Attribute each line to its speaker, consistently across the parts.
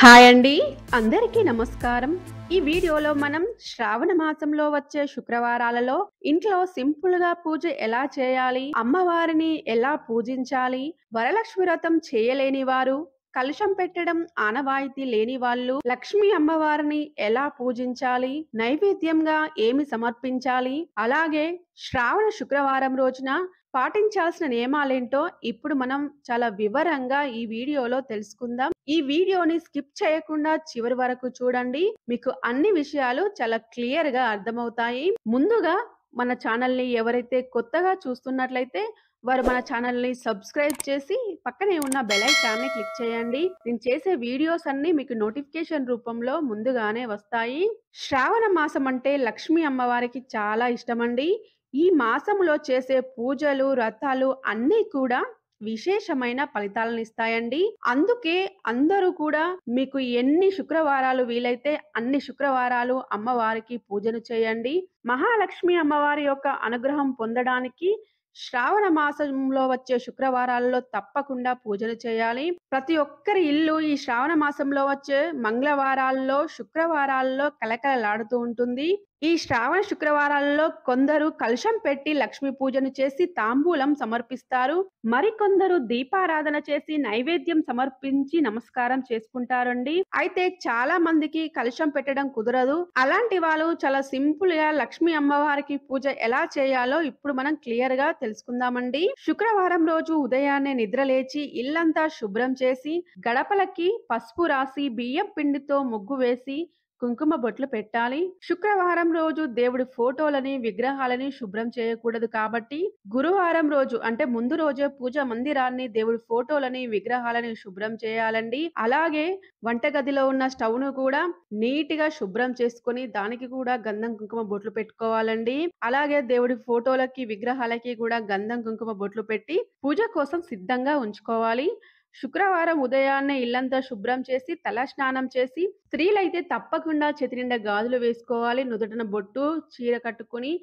Speaker 1: Hi అండి. అందరికీ నమస్కారం. ఈ వీడియోలో మనం శ్రావణ మాసంలో వచ్చే శుక్రవారాలలో ఇంట్లో సింపుల్‌గా పూజ ఎలా చేయాలి? అమ్మవారిని ఎలా పూజించాలి? వరలక్ష్మి వ్రతం చేయలేని వారు, కలశం పెట్టడం ఆనవాయితీ లేని వాళ్ళు, లక్ష్మీ అమ్మవారిని ఎలా పూజించాలి? నైవేద్యంగా ఏమి సమర్పించాలి? అలాగే శ్రావణ శుక్రవారం రోజున పాటించాల్సిన నియమాలేంటో ఇప్పుడు మనం చాలా వివరంగా ఈ వీడియోలో తెలుసుకుందాం. ఈ వీడియోని స్కిప్ చేయకుండా చివరి వరకు చూడండి. మీకు అన్ని విషయాలు చాలా క్లియర్‌గా అర్థమవుతాయి. ముందుగా మన ఛానల్‌ని ఎవరైతే కొత్తగా చూస్తున్నట్లయితే వారు మన ఛానల్‌ని సబ్స్క్రైబ్ చేసి పక్కనే ఉన్న బెల్ ఐకాన్‌ని క్లిక్ చేయండి. నేను చేసే వీడియోస్ అన్నీ మీకు నోటిఫికేషన్ రూపంలో ముందుగానే వస్తాయి. శ్రావణ మాసం అంటే లక్ష్మీ అమ్మవారికి చాలా ఇష్టమండి. ఈ మాసంలో చేసే పూజలు, వ్రతాలు అన్నీ కూడా విశేషమైన ఫలితాలనిస్తాయండి. అందుకే అందరూ కూడా మీకు ఎన్ని శుక్రవారాలు వీలైతే అన్ని శుక్రవారాలు అమ్మవారికి పూజను చేయండి. మహాలక్ష్మి అమ్మవారి యొక్క అనుగ్రహం పొందడానికి శ్రావణ మాసంలో వచ్చే శుక్రవారాల్లో తప్పకుండా పూజలు చేయాలి. ప్రతి ఒక్కరి ఇల్లు ఈ శ్రావణ మాసంలో వచ్చే మంగళవారాల్లో, శుక్రవారాల్లో కలకలలాడుతూ ఉంటుంది. ఈ శ్రావణ శుక్రవారాల్లో కొందరు కలశం పెట్టి లక్ష్మీ పూజను చేసి తాంబూలం సమర్పిస్తారు. మరికొందరు దీపారాధన చేసి నైవేద్యం సమర్పించి నమస్కారం చేసుకుంటారండి. అయితే చాలా మందికి కలశం పెట్టడం కుదరదు. అలాంటి వాళ్ళు చాలా సింపుల్ గా లక్ష్మీ అమ్మవారికి పూజ ఎలా చేయాలో ఇప్పుడు మనం క్లియర్ గా తెలుసుకుందామండి. శుక్రవారం రోజు ఉదయాన్నే నిద్రలేచి ఇల్లంతా శుభ్రం చేసి గడపలకి పసుపు రాసి బియ్యం పిండితో ముగ్గు వేసి కుంకుమ బొట్లు పెట్టాలి. శుక్రవారం రోజు దేవుడి ఫోటోలని, విగ్రహాలని శుభ్రం చేయకూడదు కాబట్టి గురువారం రోజు అంటే ముందు రోజే పూజ మందిరాన్ని, దేవుడి ఫోటోలని, విగ్రహాలని శుభ్రం చేయాలండి. అలాగే వంటగదిలో ఉన్న స్టవ్‌ను కూడా నీట్‌గా శుభ్రం చేసుకొని దానికి కూడా గంధం, కుంకుమ బొట్లు పెట్టుకోవాలండి. అలాగే దేవుడి ఫోటోలకి, విగ్రహాలకి కూడా గంధం, కుంకుమ బొట్లు పెట్టి పూజ కోసం సిద్ధంగా ఉంచుకోవాలి. శుక్రవారం ఉదయాన్నే ఇల్లంతా శుభ్రం చేసి తల స్నానం చేసి స్త్రీలైతే తప్పకుండా చేతి నిండా గాజులు వేసుకోవాలి. నుదుటిన బొట్టు, చీర కట్టుకొని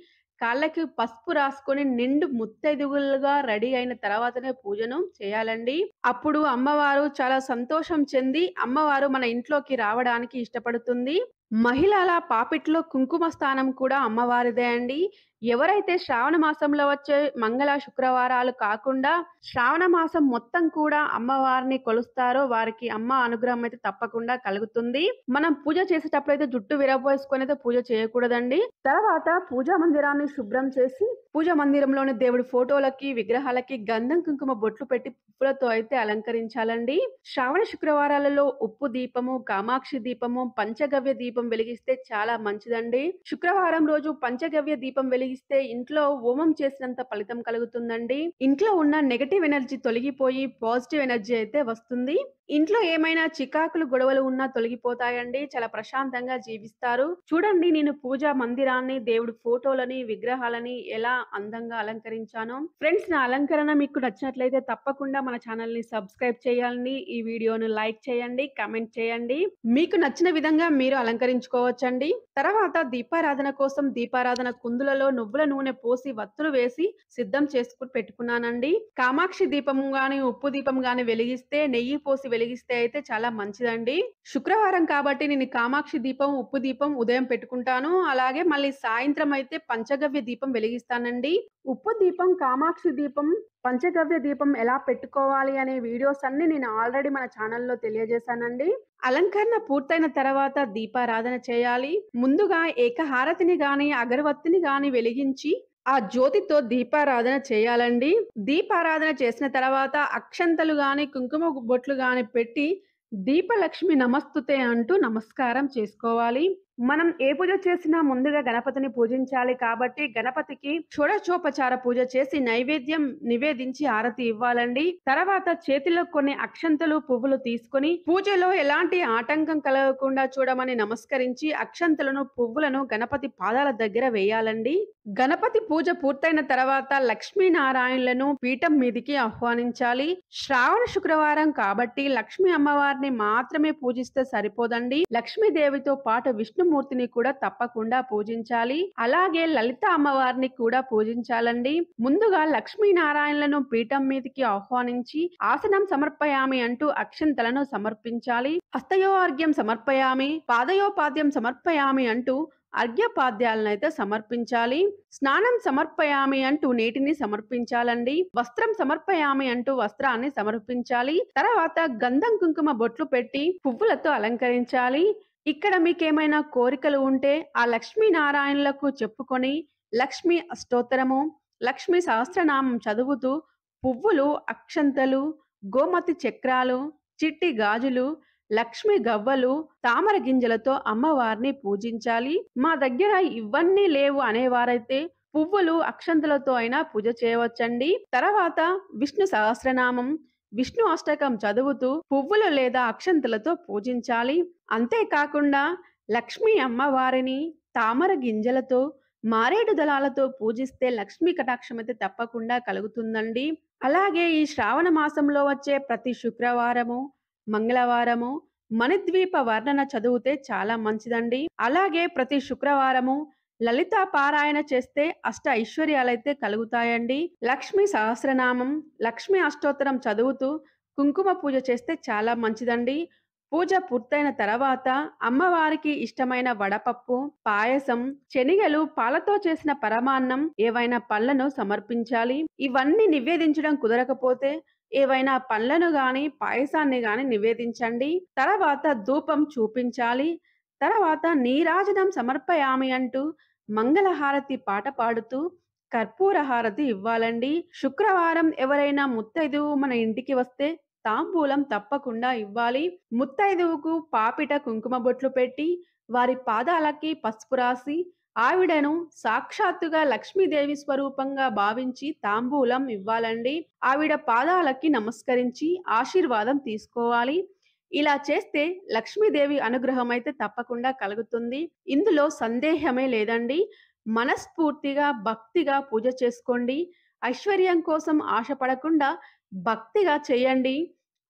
Speaker 1: కాళ్ళకి పసుపు రాసుకొని నిండు ముత్తైదువులుగా రెడీ అయిన తర్వాతనే పూజను చేయాలండి. అప్పుడు అమ్మవారు చాలా సంతోషం చెంది అమ్మవారు మన ఇంట్లోకి రావడానికి ఇష్టపడుతుంది. మహిళల పాపిట్లో కుంకుమ స్థానం కూడా అమ్మవారిదే అండి. ఎవరైతే శ్రావణ మాసంలో వచ్చే మంగళ శుక్రవారాలు కాకుండా శ్రావణ మాసం మొత్తం కూడా అమ్మవారిని కొలుస్తారో వారికి అమ్మ అనుగ్రహం అయితే తప్పకుండా కలుగుతుంది. మనం పూజ చేసేటప్పుడైతే జుట్టు విరబోసుకొని అయితే పూజ చేయకూడదండి. తర్వాత పూజా మందిరాన్ని శుభ్రం చేసి పూజా మందిరంలోని దేవుడి ఫోటోలకి, విగ్రహాలకి గంధం, కుంకుమ బొట్లు పెట్టి పువ్వులతో అయితే అలంకరించాలండి. శ్రావణ శుక్రవారాలలో ఉప్పు దీపము, కామాక్షి దీపము, పంచగవ్య దీపం వెలిగిస్తే చాలా మంచిదండి. శుక్రవారం రోజు పంచగవ్య దీపం వెలిగిస్తే ఇంట్లో హోమం చేసినంత ఫలితం కలుగుతుందండి. ఇంట్లో ఉన్న నెగటివ్ ఎనర్జీ తొలగిపోయి పాజిటివ్ ఎనర్జీ అయితే వస్తుంది. ఇంట్లో ఏమైనా చికాకులు, గొడవలు ఉన్నా తొలగిపోతాయండి. చాలా ప్రశాంతంగా జీవిస్తారు. చూడండి నేను పూజా మందిరాన్ని, దేవుడి ఫోటోలని, విగ్రహాలని ఎలా అందంగా అలంకరించానో. ఫ్రెండ్స్, నా అలంకరణ మీకు నచ్చినట్లయితే తప్పకుండా మన ఛానల్ ని సబ్స్క్రైబ్ చేయాలండి. ఈ వీడియోను లైక్ చేయండి, కామెంట్ చేయండి. మీకు నచ్చిన విధంగా మీరు అలంకరించుకోవచ్చండి. తర్వాత దీపారాధన కోసం దీపారాధన కుందులలో నువ్వుల నూనె పోసి వత్తులు వేసి సిద్ధం చేసుకుని పెట్టుకున్నానండి. కామాక్షి దీపం గాని, ఉప్పు దీపం గాని వెలిగిస్తే నెయ్యి పోసి వెలిగిస్తే అయితే చాలా మంచిదండి. శుక్రవారం కాబట్టి నేను కామాక్షి దీపం, ఉప్పు దీపం ఉదయం పెట్టుకుంటాను. అలాగే మళ్ళీ సాయంత్రం అయితే పంచగవ్య దీపం వెలిగిస్తానండి. ఉప్పు దీపం, కామాక్షి దీపం, పంచగవ్య దీపం ఎలా పెట్టుకోవాలి అనే వీడియోస్ అన్ని నేను ఆల్రెడీ మన ఛానల్లో తెలియజేశానండి. అలంకరణ పూర్తయిన తర్వాత దీపారాధన చేయాలి. ముందుగా ఏకహారతిని గాని, అగరవత్తిని గాని వెలిగించి ఆ జ్యోతితో దీపారాధన చేయాలండి. దీపారాధన చేసిన తర్వాత అక్షంతలు గాని, కుంకుమ బొట్లు గాని పెట్టి దీపలక్ష్మి నమస్తుతే అంటూ నమస్కారం చేసుకోవాలి. మనం ఏ పూజ చేసినా ముందుగా గణపతిని పూజించాలి కాబట్టి గణపతికి షోడశోపచార పూజ చేసి నైవేద్యం నివేదించి హారతి ఇవ్వాలండి. తర్వాత చేతిలో కొన్ని అక్షంతలు, పువ్వులు తీసుకొని పూజలో ఎలాంటి ఆటంకం కలగకుండా చూడమని నమస్కరించి అక్షంతలను, పువ్వులను గణపతి పాదాల దగ్గర వేయాలండి. గణపతి పూజ పూర్తయిన తర్వాత లక్ష్మీనారాయణులను పీఠం మీదికి ఆహ్వానించాలి. శ్రావణ శుక్రవారం కాబట్టి లక్ష్మీ అమ్మవారిని మాత్రమే పూజిస్తే సరిపోదండి. లక్ష్మీదేవితో పాటు విష్ణు విష్ణుమూర్తిని కూడా తప్పకుండా పూజించాలి. అలాగే లలిత అమ్మవారిని కూడా పూజించాలండి. ముందుగా లక్ష్మీనారాయణలను పీఠం మీదకి ఆహ్వానించి ఆసనం సమర్పయామి అంటూ అక్షంతలను సమర్పించాలి. హస్తయోర్ఘ్యం సమర్పయామి, పాదయోపాద్యం సమర్పయామి అంటూ అర్ఘ్యపాద్యాలనైతే సమర్పించాలి. స్నానం సమర్పయామి అంటూ నీటిని సమర్పించాలండి. వస్త్రం సమర్పయామి అంటూ వస్త్రాన్ని సమర్పించాలి. తర్వాత గంధం కుంకుమ బొట్లు పెట్టి పువ్వులతో అలంకరించాలి. ఇక్కడ మీకేమైనా కోరికలు ఉంటే ఆ లక్ష్మీనారాయణులకు చెప్పుకొని లక్ష్మీ అష్టోత్తరము, లక్ష్మీ సహస్రనామం చదువుతూ పువ్వులు, అక్షంతలు, గోమతి చక్రాలు, చిట్టి గాజులు, లక్ష్మి గవ్వలు, తామర గింజలతో అమ్మవారిని పూజించాలి. మా దగ్గర ఇవన్నీ లేవు అనేవారైతే పువ్వులు, అక్షంతలతో అయినా పూజ చేయవచ్చండి. తర్వాత విష్ణు సహస్రనామం, విష్ణు అష్టకం చదువుతూ పువ్వులు లేదా అక్షంతలతో పూజించాలి. అంతేకాకుండా లక్ష్మీ అమ్మవారిని తామర గింజలతో, మారేడు దళాలతో పూజిస్తే లక్ష్మీ కటాక్షం అయితే తప్పకుండా కలుగుతుందండి. అలాగే ఈ శ్రావణ మాసంలో వచ్చే ప్రతి శుక్రవారము, మంగళవారము మణిద్వీప వర్ణన చదివితే చాలా మంచిదండి. అలాగే ప్రతి శుక్రవారము లలితా పారాయణ చేస్తే అష్ట ఐశ్వర్యాలైతే కలుగుతాయండి. లక్ష్మీ సహస్రనామం, లక్ష్మీ అష్టోత్తరం చదువుతూ కుంకుమ పూజ చేస్తే చాలా మంచిదండి. పూజ పూర్తయిన తర్వాత అమ్మవారికి ఇష్టమైన వడపప్పు, పాయసం, శనిగలు, పాలతో చేసిన పరమాన్నం, ఏవైనా పళ్ళను సమర్పించాలి. ఇవన్నీ నివేదించడం కుదరకపోతే ఏవైనా పళ్ళను గాని పాయసాన్ని గాని నివేదించండి. తర్వాత ధూపం చూపించాలి. తర్వాత నీరాజనం సమర్పయామి అంటూ మంగళహారతి పాట పాడుతూ కర్పూర హారతి ఇవ్వాలండి. శుక్రవారం ఎవరైనా ముత్తైదువు మన ఇంటికి వస్తే తాంబూలం తప్పకుండా ఇవ్వాలి. ముత్తైదువుకు పాపిట కుంకుమ బొట్లు పెట్టి వారి పాదాలకి పసుపు రాసి ఆవిడను సాక్షాత్తుగా లక్ష్మీదేవి స్వరూపంగా భావించి తాంబూలం ఇవ్వాలండి. ఆవిడ పాదాలకి నమస్కరించి ఆశీర్వాదం తీసుకోవాలి. ఇలా చేస్తే లక్ష్మీదేవి అనుగ్రహం అయితే తప్పకుండా కలుగుతుంది. ఇందులో సందేహమే లేదండి. మనస్ఫూర్తిగా భక్తిగా పూజ చేసుకోండి. ఐశ్వర్యం కోసం ఆశపడకుండా భక్తిగా చేయండి.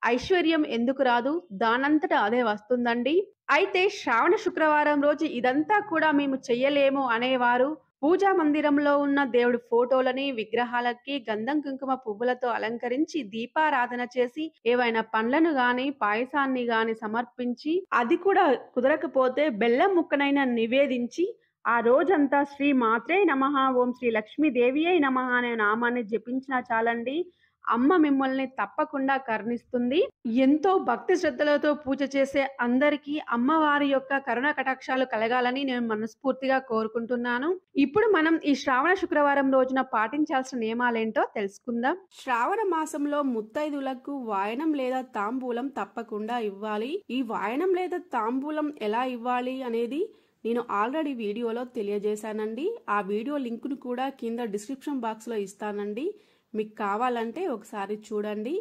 Speaker 1: ఐశ్వర్యం ఎందుకు రాదు? దానంతట అదే వస్తుందండి. అయితే శ్రావణ శుక్రవారం రోజు ఇదంతా కూడా మేము చెయ్యలేము అనేవారు పూజా మందిరంలో ఉన్న దేవుడి ఫోటోలని, విగ్రహాలకి గంధం కుంకుమ పువ్వులతో అలంకరించి దీపారాధన చేసి ఏవైనా పండ్లను గాని పాయసాన్ని గాని సమర్పించి, అది కూడా కుదరకపోతే బెల్లం ముక్కనైనా నివేదించి ఆ రోజంతా శ్రీ మాత్రే నమః, ఓం శ్రీ లక్ష్మీదేవియే నమః అనే నామాన్ని జపించినా చాలండి. అమ్మ మిమ్మల్ని తప్పకుండా కరుణిస్తుంది. ఎంతో భక్తి శ్రద్ధలతో పూజ చేసే అందరికీ అమ్మవారి యొక్క కరుణ కటాక్షాలు కలగాలని నేను మనస్ఫూర్తిగా కోరుకుంటున్నాను. ఇప్పుడు మనం ఈ శ్రావణ శుక్రవారం రోజున పాటించాల్సిన నియమాలేంటో తెలుసుకుందాం. శ్రావణ మాసంలో ముత్తైదులకు వాయనం లేదా తాంబూలం తప్పకుండా ఇవ్వాలి. ఈ వాయనం లేదా తాంబూలం ఎలా ఇవ్వాలి అనేది నేను ఆల్రెడీ వీడియోలో తెలియజేశానండి. ఆ వీడియో లింకును కూడా కింద డిస్క్రిప్షన్ బాక్స్ లో ఇస్తానండి. మీకు కావాలంటే ఒకసారి చూడండి.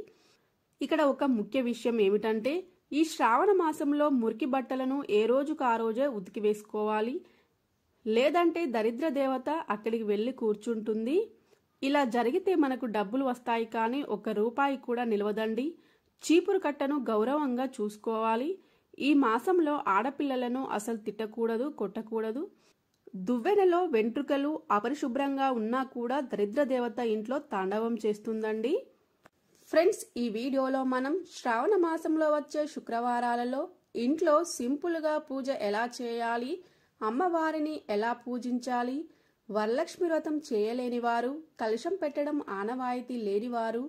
Speaker 1: ఇక్కడ ఒక ముఖ్య విషయం ఏమిటంటే ఈ శ్రావణ మాసంలో మురికి బట్టలను ఏ రోజుకు ఆ రోజే ఉతికి వేసుకోవాలి. లేదంటే దరిద్ర దేవత అక్కడికి వెళ్లి కూర్చుంటుంది. ఇలా జరిగితే మనకు డబ్బులు వస్తాయి కానీ ₹1 కూడా నిలవదండి. చీపురు కట్టను గౌరవంగా చూసుకోవాలి. ఈ మాసంలో ఆడపిల్లలను అసలు తిట్టకూడదు, కొట్టకూడదు. దువ్వెనలో వెంట్రుకలు అపరిశుభ్రంగా ఉన్నా కూడా దరిద్ర దేవత ఇంట్లో తాండవం చేస్తుందండి. ఫ్రెండ్స్, ఈ వీడియోలో మనం శ్రావణ మాసంలో వచ్చే శుక్రవారాలలో ఇంట్లో సింపుల్ గా పూజ ఎలా చేయాలి, అమ్మవారిని ఎలా పూజించాలి, వరలక్ష్మి వ్రతం చేయలేని వారు, కలశం పెట్టడం ఆనవాయితీ లేనివారు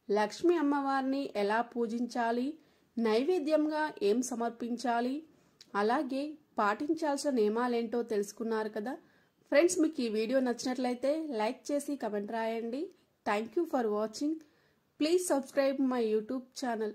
Speaker 1: లక్ష్మి అమ్మవారిని ఎలా పూజించాలి, నైవేద్యంగా ఏం సమర్పించాలి, అలాగే పాటించాల్సిన నియమాలేంటో తెలుసుకున్నారు కదా. ఫ్రెండ్స్, మీకు ఈ వీడియో నచ్చినట్లయితే లైక్ చేసి కమెంట్ రాయండి. Thank you for watching. Please subscribe my YouTube channel.